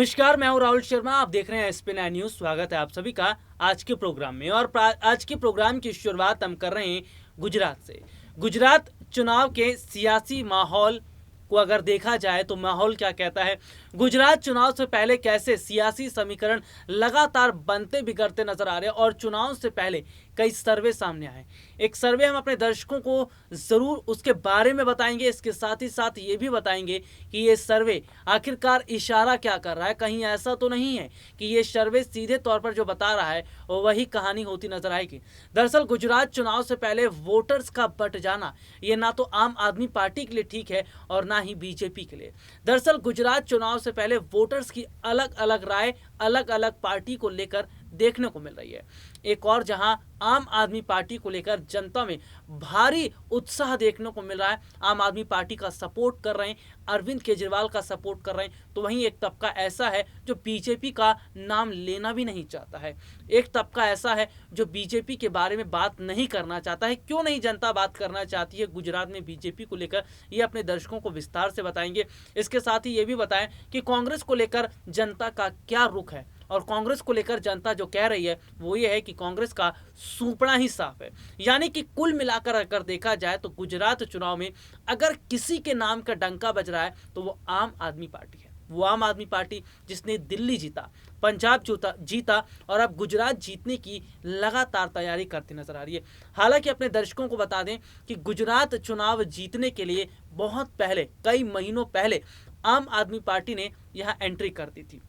नमस्कार, मैं हूं राहुल शर्मा। आप देख रहे हैं एसपी9 न्यूज। स्वागत है आप सभी का आज के प्रोग्राम में। और आज के प्रोग्राम की शुरुआत हम कर रहे हैं गुजरात से। गुजरात चुनाव के सियासी माहौल को अगर देखा जाए तो माहौल क्या कहता है। गुजरात चुनाव से पहले कैसे सियासी समीकरण लगातार बनते बिगड़ते नजर आ रहे हैं और चुनाव से पहले कई सर्वे सामने आए। एक सर्वे हम अपने दर्शकों को जरूर उसके बारे में बताएंगे। इसके साथ ही साथ ये भी बताएंगे कि ये सर्वे आखिरकार इशारा क्या कर रहा है। कहीं ऐसा तो नहीं है कि ये सर्वे सीधे तौर पर जो बता रहा है वही कहानी होती नजर आएगी। दरअसल गुजरात चुनाव से पहले वोटर्स का बट जाना ये ना तो आम आदमी पार्टी के लिए ठीक है और ना ही बीजेपी के लिए। दरअसल गुजरात चुनाव से पहले वोटर्स की अलग अलग राय अलग अलग पार्टी को लेकर देखने को मिल रही है। एक और जहां आम आदमी पार्टी को लेकर जनता में भारी उत्साह देखने को मिल रहा है, आम आदमी पार्टी का सपोर्ट कर रहे हैं, अरविंद केजरीवाल का सपोर्ट कर रहे हैं, तो वहीं एक तबका ऐसा है जो बीजेपी का नाम लेना भी नहीं चाहता है। एक तबका ऐसा है जो बीजेपी के बारे में बात नहीं करना चाहता है। क्यों नहीं जनता बात करना चाहती है गुजरात में बीजेपी को लेकर, ये अपने दर्शकों को विस्तार से बताएंगे। इसके साथ ही ये भी बताएं कि कांग्रेस को लेकर जनता का क्या रुख है और कांग्रेस को लेकर जनता जो कह रही है वो ये है कि कांग्रेस का सूपड़ा ही साफ है। यानी कि कुल मिलाकर अगर देखा जाए तो गुजरात चुनाव में अगर किसी के नाम का डंका बज रहा है तो वो आम आदमी पार्टी है। वो आम आदमी पार्टी जिसने दिल्ली जीता, पंजाब जीता और अब गुजरात जीतने की लगातार तैयारी करती नजर आ रही है। हालांकि अपने दर्शकों को बता दें कि गुजरात चुनाव जीतने के लिए बहुत पहले, कई महीनों पहले आम आदमी पार्टी ने यहाँ एंट्री कर दी थी।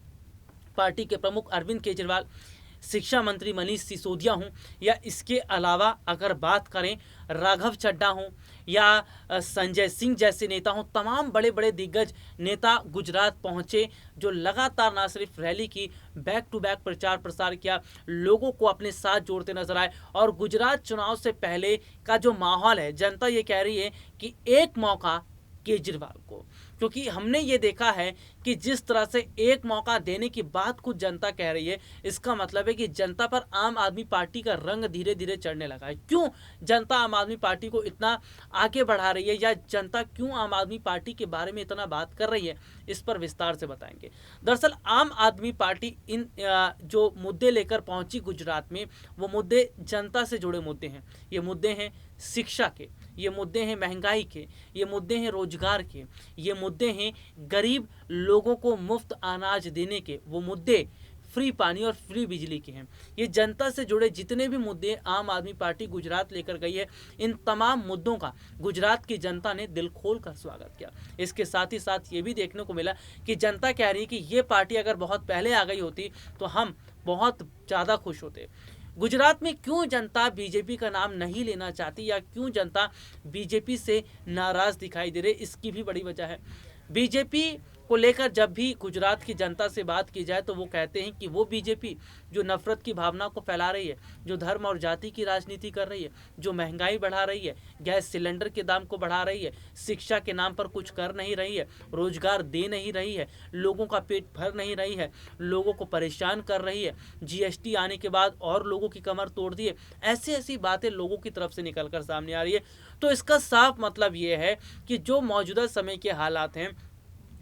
पार्टी के प्रमुख अरविंद केजरीवाल, शिक्षा मंत्री मनीष सिसोदिया हूँ या इसके अलावा अगर बात करें राघव चड्ढा हूँ या संजय सिंह जैसे नेता हों, तमाम बड़े बड़े दिग्गज नेता गुजरात पहुँचे जो लगातार ना सिर्फ रैली की, बैक टू बैक प्रचार प्रसार किया, लोगों को अपने साथ जोड़ते नजर आए। और गुजरात चुनाव से पहले का जो माहौल है, जनता ये कह रही है कि एक मौका केजरीवाल को, क्योंकि हमने ये देखा है कि जिस तरह से एक मौका देने की बात कुछ जनता कह रही है, इसका मतलब है कि जनता पर आम आदमी पार्टी का रंग धीरे धीरे चढ़ने लगा है। क्यों जनता आम आदमी पार्टी को इतना आगे बढ़ा रही है या जनता क्यों आम आदमी पार्टी के बारे में इतना बात कर रही है, इस पर विस्तार से बताएंगे। दरअसल आम आदमी पार्टी इन जो मुद्दे लेकर पहुंची गुजरात में, वो मुद्दे जनता से जुड़े मुद्दे हैं। ये मुद्दे हैं शिक्षा के, ये मुद्दे हैं महंगाई के, ये मुद्दे हैं रोजगार के, ये मुद्दे हैं गरीब लोगों को मुफ्त अनाज देने के, वो मुद्दे फ्री पानी और फ्री बिजली के हैं। ये जनता से जुड़े जितने भी मुद्दे आम आदमी पार्टी गुजरात लेकर गई है, इन तमाम मुद्दों का गुजरात की जनता ने दिल खोल कर स्वागत किया। इसके साथ ही साथ ये भी देखने को मिला कि जनता कह रही है कि ये पार्टी अगर बहुत पहले आ गई होती तो हम बहुत ज़्यादा खुश होते। गुजरात में क्यों जनता बीजेपी का नाम नहीं लेना चाहती या क्यों जनता बीजेपी से नाराज दिखाई दे रही, इसकी भी बड़ी वजह है। बीजेपी को लेकर जब भी गुजरात की जनता से बात की जाए तो वो कहते हैं कि वो बीजेपी जो नफरत की भावना को फैला रही है, जो धर्म और जाति की राजनीति कर रही है, जो महंगाई बढ़ा रही है, गैस सिलेंडर के दाम को बढ़ा रही है, शिक्षा के नाम पर कुछ कर नहीं रही है, रोजगार दे नहीं रही है, लोगों का पेट भर नहीं रही है, लोगों को परेशान कर रही है, जीएसटी आने के बाद और लोगों की कमर तोड़ दी है, ऐसी ऐसी बातें लोगों की तरफ से निकल कर सामने आ रही है। तो इसका साफ मतलब ये है कि जो मौजूदा समय के हालात हैं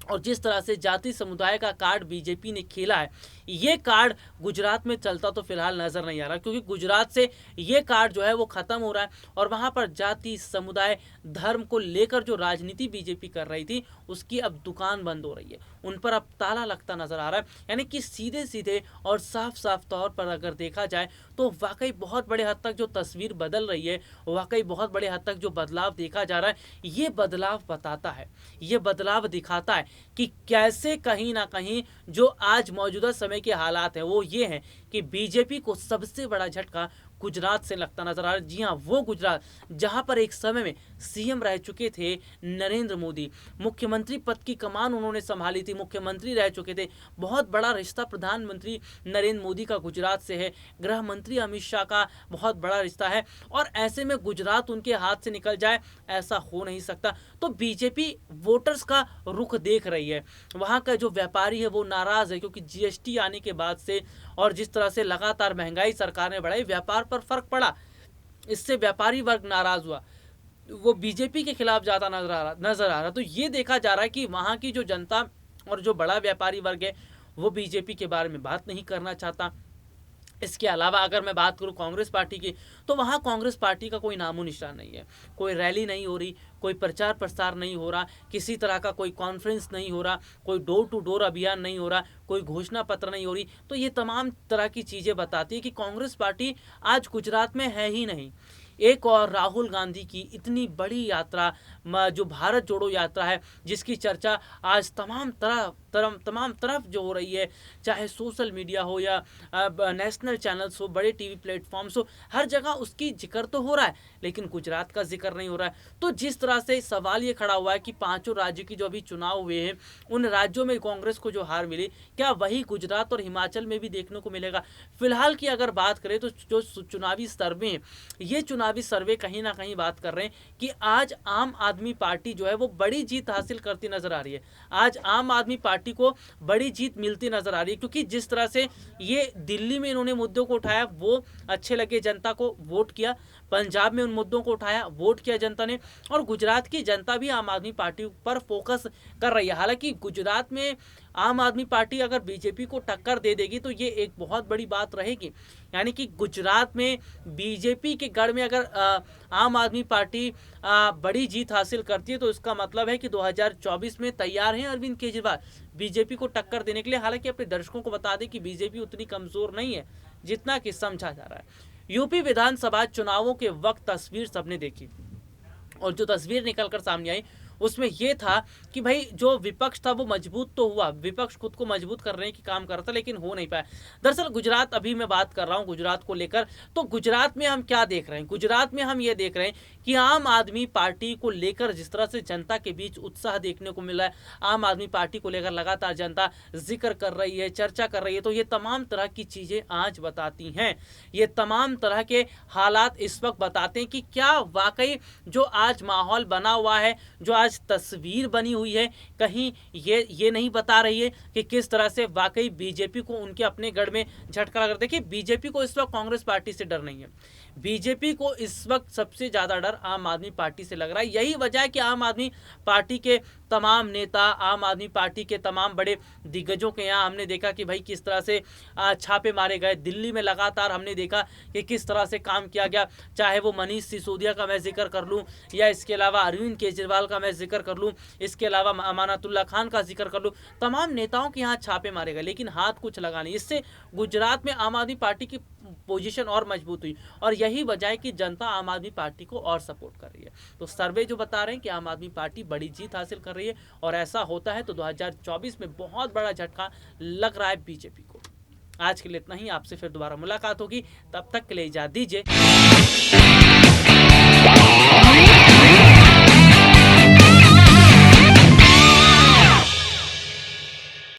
और जिस तरह से जाति समुदाय का कार्ड बीजेपी ने खेला है, ये कार्ड गुजरात में चलता तो फिलहाल नजर नहीं आ रहा, क्योंकि गुजरात से ये कार्ड जो है वो खत्म हो रहा है और वहां पर जाति समुदाय धर्म को लेकर जो राजनीति बीजेपी कर रही थी उसकी अब दुकान बंद हो रही है, उन पर अब ताला लगता नजर आ रहा है। यानी कि सीधे सीधे और साफ साफ तौर पर अगर देखा जाए तो वाकई बहुत बड़े हद तक जो तस्वीर बदल रही है, वाकई बहुत बड़े हद तक जो बदलाव देखा जा रहा है, ये बदलाव बताता है, ये बदलाव दिखाता है कि कैसे कहीं ना कहीं जो आज मौजूदा समय के हालात हैं वो ये हैं कि बीजेपी को सबसे बड़ा झटका गुजरात से लगता नजर आ रहा है। जी हाँ, वो गुजरात जहां पर एक समय में सीएम रह चुके थे नरेंद्र मोदी, मुख्यमंत्री पद की कमान उन्होंने संभाली थी, मुख्यमंत्री रह चुके थे, बहुत बड़ा रिश्ता प्रधानमंत्री नरेंद्र मोदी का गुजरात से है, गृह मंत्री अमित शाह का बहुत बड़ा रिश्ता है, और ऐसे में गुजरात उनके हाथ से निकल जाए ऐसा हो नहीं सकता। तो बीजेपी वोटर्स का रुख देख रही है, वहां का जो व्यापारी है वो नाराज है, क्योंकि जीएसटी आने के बाद से और जिस तरह से लगातार महंगाई सरकार ने बढ़ाई, व्यापार पर फर्क पड़ा, इससे व्यापारी वर्ग नाराज हुआ, वो बीजेपी के खिलाफ ज्यादा नजर आ रहा। तो ये देखा जा रहा है कि वहां की जो जनता और जो बड़ा व्यापारी वर्ग है वो बीजेपी के बारे में बात नहीं करना चाहता। इसके अलावा अगर मैं बात करूं कांग्रेस पार्टी की, तो वहां कांग्रेस पार्टी का कोई नामो निशान नहीं है। कोई रैली नहीं हो रही, कोई प्रचार प्रसार नहीं हो रहा, किसी तरह का कोई कॉन्फ्रेंस नहीं हो रहा, कोई डोर टू डोर अभियान नहीं हो रहा, कोई घोषणा पत्र नहीं हो रही। तो ये तमाम तरह की चीज़ें बताती है कि कांग्रेस पार्टी आज गुजरात में है ही नहीं। एक और राहुल गांधी की इतनी बड़ी यात्रा, जो भारत जोड़ो यात्रा है, जिसकी चर्चा आज तमाम तरफ जो हो रही है, चाहे सोशल मीडिया हो या नेशनल चैनल्स हो, बड़े टीवी प्लेटफॉर्म्स हो, हर जगह उसकी जिक्र तो हो रहा है, लेकिन गुजरात का जिक्र नहीं हो रहा है। तो जिस तरह से सवाल ये खड़ा हुआ है कि पांचों राज्यों की जो अभी चुनाव हुए हैं, उन राज्यों में कांग्रेस को जो हार मिली, क्या वही गुजरात और हिमाचल में भी देखने को मिलेगा? फिलहाल की अगर बात करें तो जो चुनावी सर्वे हैं, ये चुनावी सर्वे कहीं ना कहीं बात कर रहे हैं कि आज आम आदमी पार्टी जो है वो बड़ी जीत हासिल करती नजर आ रही है। आज आम आदमी पार्टी को बड़ी जीत मिलती नजर आ रही है, क्योंकि जिस तरह से ये दिल्ली में इन्होंने मुद्दों को उठाया वो अच्छे लगे, जनता को वोट किया। पंजाब में उन मुद्दों को उठाया, वोट किया जनता ने। और गुजरात की जनता भी आम आदमी पार्टी पर फोकस कर रही है। हालांकि गुजरात में आम आदमी पार्टी अगर बीजेपी को टक्कर दे देगी तो ये एक बहुत बड़ी बात रहेगी। यानी कि गुजरात में बीजेपी के गढ़ में अगर आम आदमी पार्टी बड़ी जीत हासिल करती है, तो इसका मतलब है कि 2024 में तैयार हैं अरविंद केजरीवाल बीजेपी को टक्कर देने के लिए। हालांकि अपने दर्शकों को बता दें कि बीजेपी उतनी कमजोर नहीं है जितना कि समझा जा रहा है। यूपी विधानसभा चुनावों के वक्त तस्वीर सबने देखी, और जो तस्वीर निकलकर सामने आई उसमें यह था कि भाई जो विपक्ष था वो मजबूत तो हुआ, विपक्ष खुद को मजबूत करने की काम कर रहा था, लेकिन हो नहीं पाया। दरअसल गुजरात, अभी मैं बात कर रहा हूं गुजरात को लेकर, तो गुजरात में हम क्या देख रहे हैं? गुजरात में हम ये देख रहे हैं कि आम आदमी पार्टी को लेकर जिस तरह से जनता के बीच उत्साह देखने को मिला है, आम आदमी पार्टी को लेकर लगातार जनता जिक्र कर रही है, चर्चा कर रही है, तो ये तमाम तरह की चीजें आज बताती हैं, ये तमाम तरह के हालात इस वक्त बताते हैं कि क्या वाकई जो आज माहौल बना हुआ है, जो आज तस्वीर बनी हुई है, कहीं ये नहीं बता रही है कि किस तरह से वाकई बीजेपी को उनके अपने गढ़ में झटका लगा। देखिए, बीजेपी को इस वक्त कांग्रेस पार्टी से डर नहीं है, बीजेपी को इस वक्त सबसे ज्यादा डर आम आदमी पार्टी से लग रहा है। यही वजह है कि आम आदमी पार्टी के तमाम नेता, आम आदमी पार्टी के तमाम बड़े दिग्गजों के यहाँ हमने देखा कि भाई किस तरह से छापे मारे गए। दिल्ली में लगातार हमने देखा कि किस तरह से काम किया गया, चाहे वो मनीष सिसोदिया का मैं जिक्र कर लूँ, या इसके अलावा अरविंद केजरीवाल का मैं जिक्र कर लूँ, इसके अलावा अमानतुल्ला खान का जिक्र कर लूँ, तमाम नेताओं के यहाँ छापे मारे गए, लेकिन हाथ कुछ लगा नहीं। इससे गुजरात में आम आदमी पार्टी की पोजीशन और मजबूत हुई, और यही वजह है कि जनता आम आदमी पार्टी को और सपोर्ट कर रही है। तो सर्वे जो बता रहे हैं कि आम आदमी पार्टी बड़ी जीत हासिल कर रही है, और ऐसा होता है तो 2024 में बहुत बड़ा झटका लग रहा है बीजेपी को। आज के लिए इतना ही, आपसे फिर दोबारा मुलाकात होगी, तब तक के लिए इजाजत दीजिए।